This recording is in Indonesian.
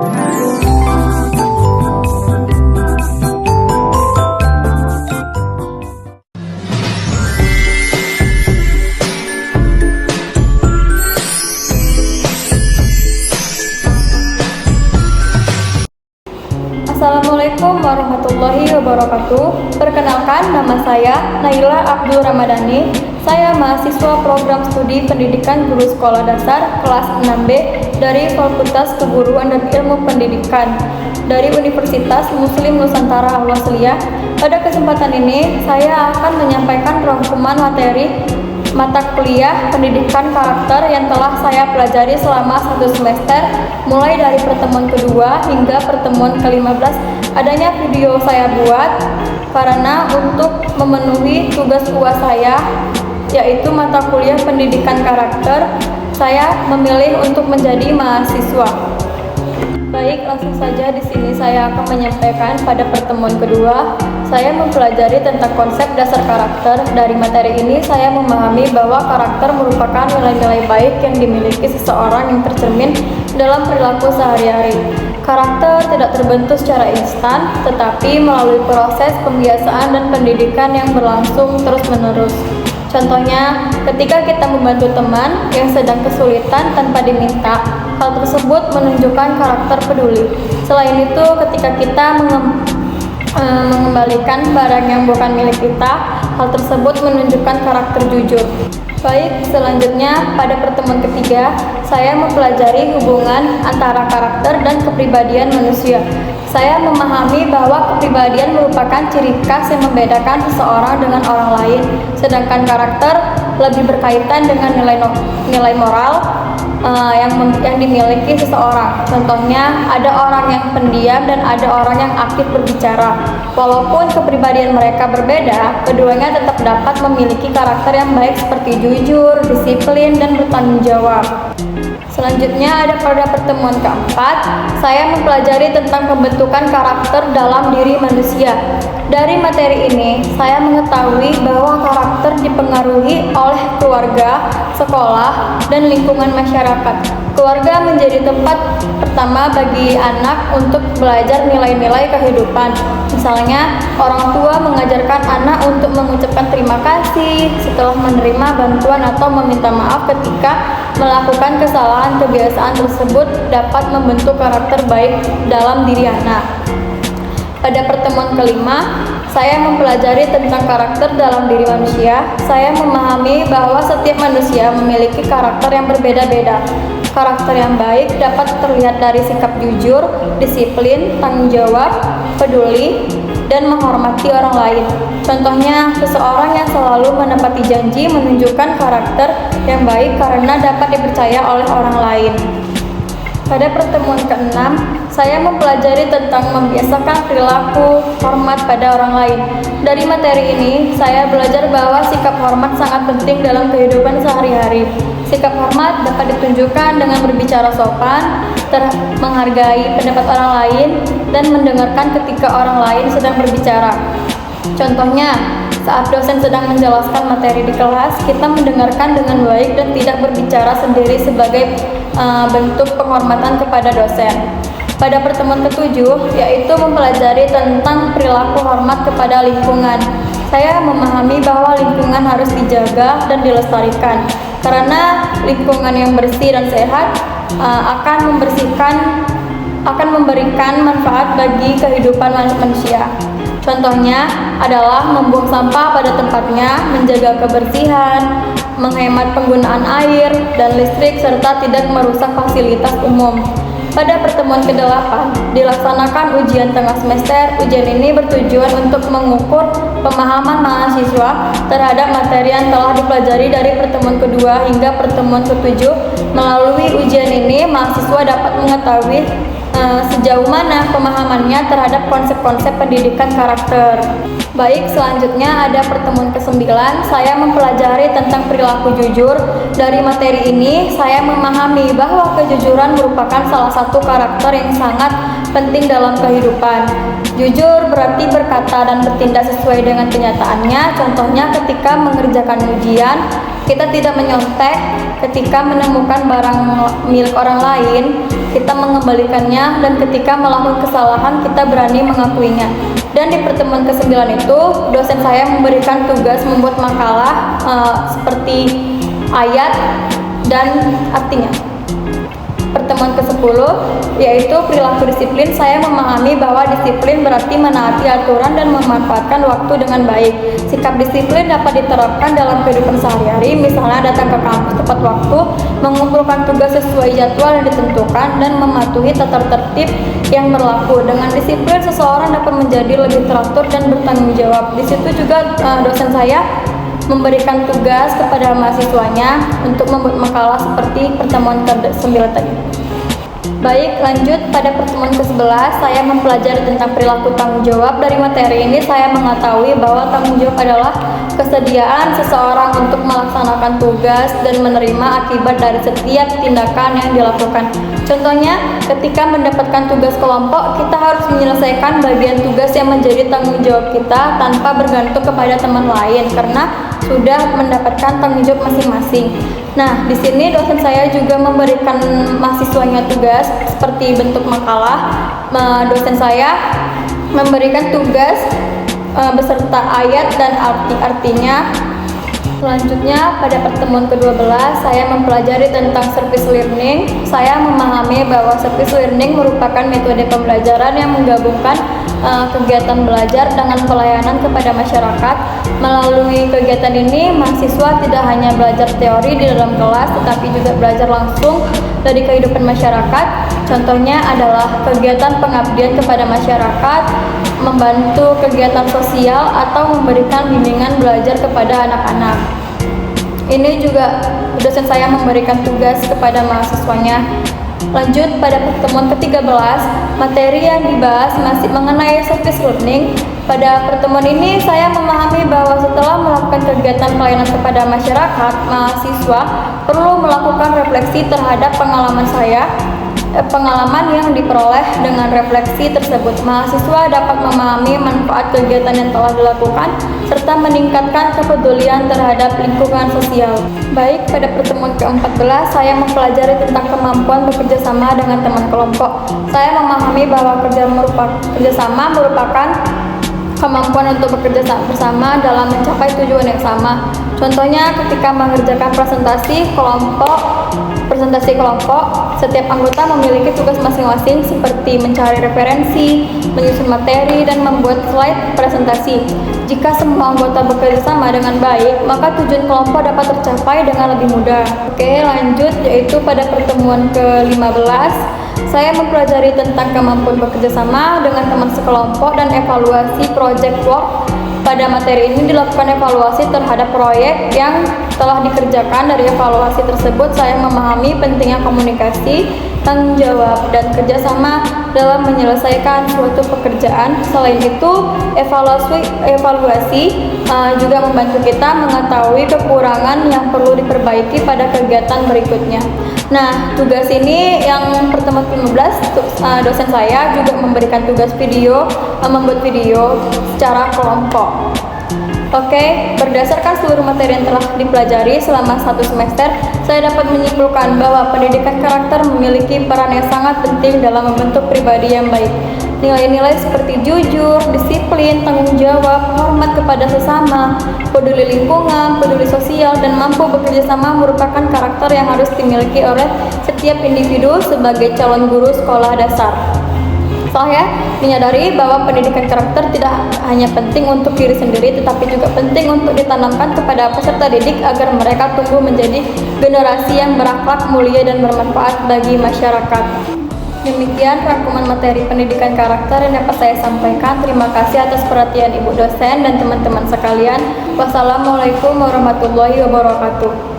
Assalamualaikum warahmatullahi wabarakatuh. Perkenalkan, nama saya Naila Abdul Ramadhani. Saya mahasiswa program studi pendidikan guru sekolah dasar kelas 6B dari Fakultas Keguruan dan Ilmu Pendidikan dari Universitas Muslim Nusantara Al-Wasliyah. Pada kesempatan ini, saya akan menyampaikan rangkuman materi mata kuliah pendidikan karakter yang telah saya pelajari selama 1 semester, mulai dari pertemuan kedua hingga pertemuan ke-15. Adanya video saya buat karena untuk memenuhi tugas UAS saya, yaitu mata kuliah pendidikan karakter, saya memilih untuk menjadi mahasiswa. Baik, langsung saja di sini saya akan menyampaikan pada pertemuan kedua. Saya mempelajari tentang konsep dasar karakter. Dari materi ini saya memahami bahwa karakter merupakan nilai-nilai baik yang dimiliki seseorang yang tercermin dalam perilaku sehari-hari. Karakter tidak terbentuk secara instan, tetapi melalui proses pembiasaan dan pendidikan yang berlangsung terus-menerus. Contohnya, ketika kita membantu teman yang sedang kesulitan tanpa diminta, hal tersebut menunjukkan karakter peduli. Selain itu, ketika kita mengembalikan barang yang bukan milik kita, hal tersebut menunjukkan karakter jujur. Baik, selanjutnya pada pertemuan ketiga, saya mempelajari hubungan antara karakter dan kepribadian manusia. Saya memahami bahwa kepribadian merupakan ciri khas yang membedakan seseorang dengan orang lain, sedangkan karakter lebih berkaitan dengan nilai moral yang dimiliki seseorang. Contohnya, ada orang yang pendiam dan ada orang yang aktif berbicara. Walaupun kepribadian mereka berbeda, keduanya tetap dapat memiliki karakter yang baik seperti jujur, disiplin, dan bertanggung jawab. Selanjutnya ada pada pertemuan keempat, saya mempelajari tentang pembentukan karakter dalam diri manusia. Dari materi ini, saya mengetahui bahwa karakter dipengaruhi oleh keluarga, sekolah, dan lingkungan masyarakat. Keluarga menjadi tempat pertama bagi anak untuk belajar nilai-nilai kehidupan. Misalnya, orang tua mengajarkan anak untuk mengucapkan terima kasih setelah menerima bantuan atau meminta maaf ketika melakukan kesalahan. Kebiasaan tersebut dapat membentuk karakter baik dalam diri anak. Pada pertemuan kelima, saya mempelajari tentang karakter dalam diri manusia. Saya memahami bahwa setiap manusia memiliki karakter yang berbeda-beda. Karakter yang baik dapat terlihat dari sikap jujur, disiplin, tanggung jawab, peduli, dan menghormati orang lain. Contohnya, seseorang yang selalu menepati janji menunjukkan karakter yang baik karena dapat dipercaya oleh orang lain. Pada pertemuan ke-6, saya mempelajari tentang membiasakan perilaku hormat pada orang lain. Dari materi ini, saya belajar bahwa sikap hormat sangat penting dalam kehidupan sehari-hari. Sikap hormat dapat ditunjukkan dengan berbicara sopan, menghargai pendapat orang lain, dan mendengarkan ketika orang lain sedang berbicara. Contohnya, saat dosen sedang menjelaskan materi di kelas, kita mendengarkan dengan baik dan tidak berbicara sendiri sebagai bentuk penghormatan kepada dosen. Pada pertemuan ke-7, yaitu mempelajari tentang perilaku hormat kepada lingkungan. Saya memahami bahwa lingkungan harus dijaga dan dilestarikan, karena lingkungan yang bersih dan sehat akan memberikan manfaat bagi kehidupan manusia. Contohnya adalah membuang sampah pada tempatnya, menjaga kebersihan, menghemat penggunaan air dan listrik, serta tidak merusak fasilitas umum. Pada pertemuan ke-8, dilaksanakan ujian tengah semester. Ujian ini bertujuan untuk mengukur pemahaman mahasiswa terhadap materi yang telah dipelajari dari pertemuan kedua hingga pertemuan ke-7. Melalui ujian ini, mahasiswa dapat mengetahui sejauh mana pemahamannya terhadap konsep-konsep pendidikan karakter. Baik, selanjutnya ada pertemuan ke-9. Saya mempelajari tentang perilaku jujur. Dari materi ini, saya memahami bahwa kejujuran merupakan salah satu karakter yang sangat penting dalam kehidupan. Jujur berarti berkata dan bertindak sesuai dengan kenyataannya. Contohnya ketika mengerjakan ujian, kita tidak menyontek. Ketika menemukan barang milik orang lain, kita mengembalikannya, dan ketika melakukan kesalahan kita berani mengakuinya. Dan di pertemuan ke-9 itu, dosen saya memberikan tugas membuat makalah seperti ayat dan artinya. Pertemuan ke-10 yaitu perilaku disiplin. Saya memahami bahwa disiplin berarti menaati aturan dan memanfaatkan waktu dengan baik. Sikap disiplin dapat diterapkan dalam kehidupan sehari-hari, misalnya datang ke kampus tepat waktu, mengumpulkan tugas sesuai jadwal yang ditentukan, dan mematuhi tata tertib yang berlaku. Dengan disiplin, seseorang dapat menjadi lebih teratur dan bertanggung jawab. Di situ juga dosen saya memberikan tugas kepada mahasiswanya untuk membuat makalah seperti pertemuan ke-9 tadi. Baik, lanjut pada pertemuan ke-11, saya mempelajari tentang perilaku tanggung jawab. Dari materi ini saya mengetahui bahwa tanggung jawab adalah kesediaan seseorang untuk melaksanakan tugas dan menerima akibat dari setiap tindakan yang dilakukan. Contohnya, ketika mendapatkan tugas kelompok, kita harus menyelesaikan bagian tugas yang menjadi tanggung jawab kita tanpa bergantung kepada teman lain karena sudah mendapatkan tanggung jawab masing-masing. Nah, di sini dosen saya juga memberikan mahasiswanya tugas seperti bentuk makalah. Dosen saya memberikan tugas beserta ayat dan arti-artinya. Selanjutnya, pada pertemuan ke-12, saya mempelajari tentang service learning. Saya memahami bahwa service learning merupakan metode pembelajaran yang menggabungkan kegiatan belajar dengan pelayanan kepada masyarakat. Melalui kegiatan ini, mahasiswa tidak hanya belajar teori di dalam kelas, tetapi juga belajar langsung dari kehidupan masyarakat. Contohnya adalah kegiatan pengabdian kepada masyarakat, membantu kegiatan sosial, atau memberikan bimbingan belajar kepada anak-anak. Ini juga dosen saya memberikan tugas kepada mahasiswanya. Lanjut pada pertemuan ke-13, materi yang dibahas masih mengenai service learning. Pada pertemuan ini saya memahami bahwa setelah melakukan kegiatan pelayanan kepada masyarakat, mahasiswa perlu melakukan refleksi terhadap pengalaman yang diperoleh. Dengan refleksi tersebut, mahasiswa dapat memahami manfaat kegiatan yang telah dilakukan serta meningkatkan kepedulian terhadap lingkungan sosial. Baik, pada pertemuan ke-14 saya mempelajari tentang kemampuan bekerja sama dengan teman kelompok. Saya memahami bahwa kerjasama merupakan kemampuan untuk bekerja bersama dalam mencapai tujuan yang sama. Contohnya ketika mengerjakan presentasi kelompok, setiap anggota memiliki tugas masing-masing seperti mencari referensi, menyusun materi, dan membuat slide presentasi. Jika semua anggota bekerja sama dengan baik, maka tujuan kelompok dapat tercapai dengan lebih mudah. Oke, lanjut, yaitu pada pertemuan ke-15, saya mempelajari tentang kemampuan bekerja sama dengan teman sekelompok dan evaluasi project work. Pada materi ini dilakukan evaluasi terhadap proyek yang telah dikerjakan. Dari evaluasi tersebut, saya memahami pentingnya komunikasi, tanggung jawab, dan kerjasama dalam menyelesaikan suatu pekerjaan. Selain itu, evaluasi juga membantu kita mengetahui kekurangan yang perlu diperbaiki pada kegiatan berikutnya. Nah, tugas ini yang pertemuan ke-15, dosen saya juga memberikan tugas membuat video secara kelompok. Oke, berdasarkan seluruh materi yang telah dipelajari selama 1 semester, saya dapat menyimpulkan bahwa pendidikan karakter memiliki peran yang sangat penting dalam membentuk pribadi yang baik. Nilai-nilai seperti jujur, disiplin, tanggung jawab, hormat kepada sesama, peduli lingkungan, peduli sosial, dan mampu bekerja sama merupakan karakter yang harus dimiliki oleh setiap individu sebagai calon guru sekolah dasar. Saya menyadari bahwa pendidikan karakter tidak hanya penting untuk diri sendiri, tetapi juga penting untuk ditanamkan kepada peserta didik agar mereka tumbuh menjadi generasi yang berakhlak mulia dan bermanfaat bagi masyarakat. Demikian rangkuman materi pendidikan karakter yang dapat saya sampaikan. Terima kasih atas perhatian Ibu dosen dan teman-teman sekalian. Wassalamualaikum warahmatullahi wabarakatuh.